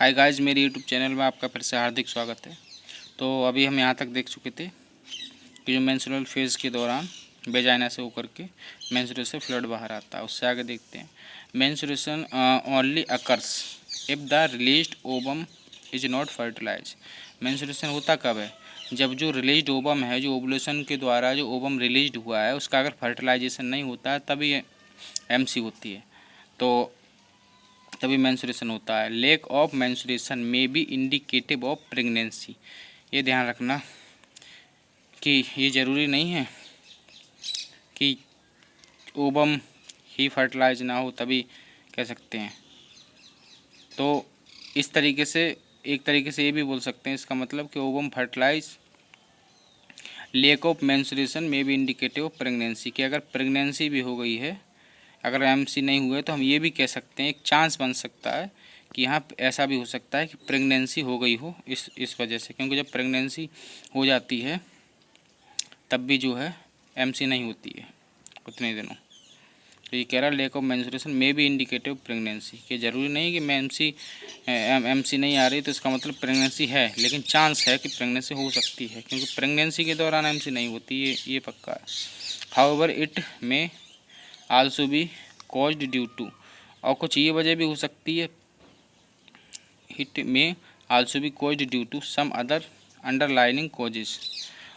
Hi guys, मेरे YouTube channel में आपका फिर से हार्दिक स्वागत है। तो अभी हम यहाँ तक देख चुके थे कि जो मेंस्ट्रुअल फेज़ के दौरान वेजाइना से होकर के मेंस्ट्रुएशन फ्लूइड बाहर आता है। उससे आगे देखते हैं, menstruation only occurs if the released ovum is not fertilize. Menstruation होता कब है? जब जो रिलीज्ड ओवम है, जो ओवुलेशन के द्वारा जो ओवम रिलीज्ड हुआ है, उसका अगर फर्टिलाइजेशन नहीं होता है तभी एमसी होती है, तो तभी मेंस्ट्रुएशन होता है। Lack of menstruation may be indicative of pregnancy. ये ध्यान रखना कि ये ज़रूरी नहीं है कि ओवम ही फर्टिलाइज ना हो तभी कह सकते हैं। तो इस तरीके से एक तरीके से ये भी बोल सकते हैं, इसका मतलब कि ovum fertilize, lack of menstruation may be indicative of pregnancy, कि अगर प्रेगनेंसी भी हो गई है, अगर एमसी नहीं हुए तो हम ये भी कह सकते हैं, एक चांस बन सकता है कि यहाँ ऐसा भी हो सकता है कि प्रेगनेंसी हो गई हो इस वजह से, क्योंकि जब प्रेगनेंसी हो जाती है तब भी जो है एमसी नहीं होती है उतने दिनों। तो ये कह रहा है lack of menstruation may be indicative pregnancy, कि ज़रूरी नहीं कि मैं एमसी नहीं आ रही तो इसका मतलब प्रेगनेंसी है, लेकिन चांस है कि प्रेगनेंसी हो सकती है, क्योंकि प्रेगनेंसी के दौरान एमसी नहीं होती, ये पक्का है। However it may also be caused due to, और कुछ ये वजह भी हो सकती है, it may also be caused due to some other underlining causes,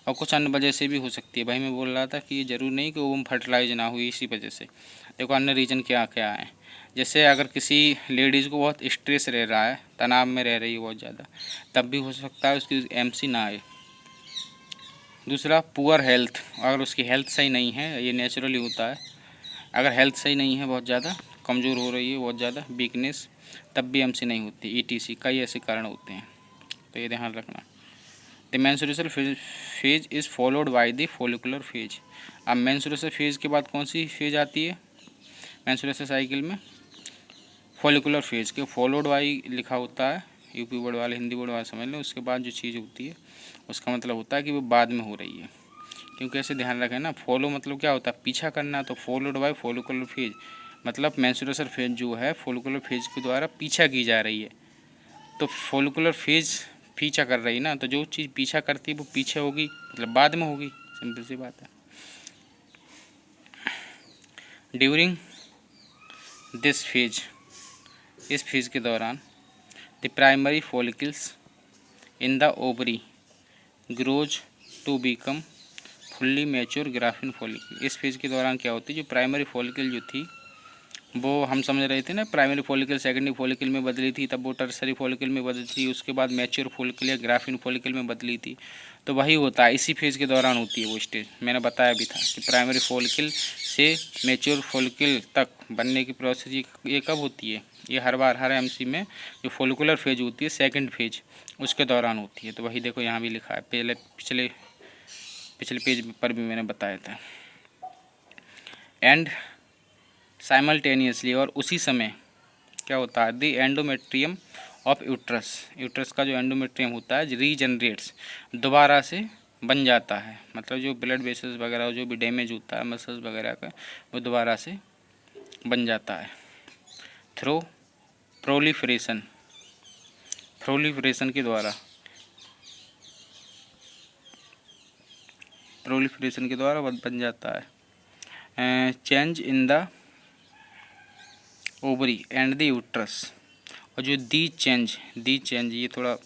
और कुछ अन्य वजह से भी हो सकती है। भाई मैं बोल रहा था कि ये ज़रूर नहीं कि ओवम फर्टिलाइज ना हुई इसी वजह से। देखो अन्य रीज़न क्या क्या है, जैसे अगर किसी लेडीज़ को बहुत स्ट्रेस रह रहा है, तनाव में रह रही है बहुत ज़्यादा, तब भी हो सकता है उसकी एमसी ना आए। दूसरा, पुअर हेल्थ, अगर उसकी हेल्थ सही नहीं है, ये नेचुरली होता है, अगर हेल्थ सही नहीं है, बहुत ज़्यादा कमज़ोर हो रही है, बहुत ज़्यादा वीकनेस, तब भी एमसी नहीं होती। ईटीसी कई ऐसे कारण होते हैं, तो ये ध्यान रखना। The menstruation phase is followed by the follicular phase. अब मेंस्ट्रुएशन फेज के बाद कौन सी फेज आती है मेंस्ट्रुएशन साइकिल में? फॉलिकुलर फेज के फॉलोड बाय लिखा होता है, यूपी बोर्ड वाले हिंदी बोर्ड वाले समझ लें। उसके बाद जो चीज़ होती है उसका मतलब होता है कि वो बाद में हो रही है, क्योंकि ऐसे ध्यान रखें ना, फॉलो मतलब क्या होता है? पीछा करना। तो फॉलोड बाय फॉलिकुलर फेज मतलब मेंस्ट्रुएशन फेज जो है फॉलिकुलर फेज के द्वारा पीछा की जा रही है। तो फॉलिकुलर फेज पीछा कर रही ना, तो जो चीज़ पीछा करती है वो पीछे होगी, मतलब बाद में होगी, सिंपल सी बात है। ड्यूरिंग दिस फेज, इस फेज के दौरान, the primary follicles in the ovary grows to become fully mature Graafian follicle. इस फेज के दौरान क्या होती है, जो प्राइमरी फॉलिकल जो थी वो हम समझ रहे थे ना, प्राइमरी फॉलिकल सेकेंडरी फॉलिकल में बदली थी, तब वो टर्सरी फॉलिकल में बदली थी, उसके बाद मैच्योर फॉलिकल या ग्राफिन फॉलिकल में बदली थी। तो वही होता है, इसी फेज़ के दौरान होती है वो स्टेज। मैंने बताया भी था कि प्राइमरी फॉलिकल से मैच्योर फॉलिकल तक बनने की प्रोसेस ये कब होती है? ये हर बार हर एमसी में जो फॉलिकुलर फेज होती है सेकेंड फेज, उसके दौरान होती है। तो वही देखो यहाँ भी लिखा है, पिछले पेज पर भी मैंने बताया था। एंड साइमल्टेनियसली, और उसी समय क्या होता है, the endometrium of uterus, uterus का जो एंडोमेट्रियम होता है रीजनरेट्स, दोबारा से बन जाता है। मतलब जो ब्लड वेसल्स वगैरह जो भी डैमेज होता है मसल्स वगैरह का, वो दोबारा से बन जाता है थ्रू प्रोलिफरेशन, प्रोलिफरेशन के द्वारा, प्रोलिफरेशन के द्वारा बन जाता है। Change in the ovary and the uterus, और जो दी चेंज, ये थोड़ा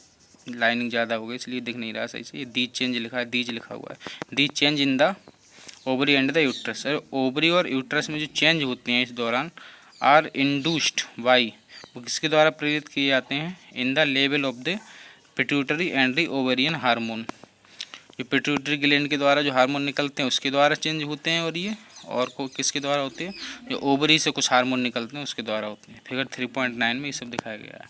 लाइनिंग ज़्यादा हो गई इसलिए दिख नहीं रहा सही से, ये दी चेंज लिखा है, दीज लिखा हुआ है, the change in the ovary and the uterus. Ovary और यूट्रस में जो चेंज होते हैं इस दौरान, आर इंड्यूस्ड बाई, वो किसके द्वारा प्रेरित किए जाते हैं? In the level of the pituitary and the ovarian hormone, ये पिट्यूटरी ग्लैंड के द्वारा जो हार्मोन निकलते हैं उसके द्वारा चेंज होते हैं, और ये और को किसके द्वारा होते हैं? जो ओवरी से कुछ हार्मोन निकलते हैं उसके द्वारा होते हैं। फिगर 3.9 में ये सब दिखाया गया है।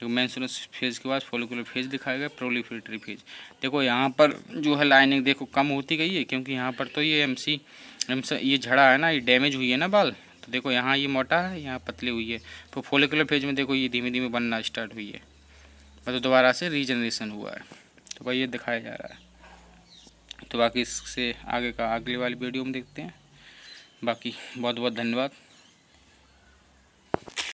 जो मेंस्ट्रुएशन फेज के बाद फॉलिकुलर फेज दिखाया गया, प्रोलिफरेटरी फेज। देखो यहाँ पर जो है लाइनिंग देखो कम होती गई है, क्योंकि यहाँ पर तो ये एमसी ये झड़ा है ना, ये डैमेज हुई है ना बाल, तो देखो यहाँ ये मोटा है, यहाँ पतली हुई है। तो फॉलिकुलर फेज में देखो ये धीमे धीमे बनना स्टार्ट हुई है, मतलब दोबारा से रीजनरेशन हुआ है। तो भाई ये दिखाया जा रहा है। तो बाकी इससे आगे का अगली वाली वीडियो में देखते हैं। बाकी बहुत बहुत धन्यवाद।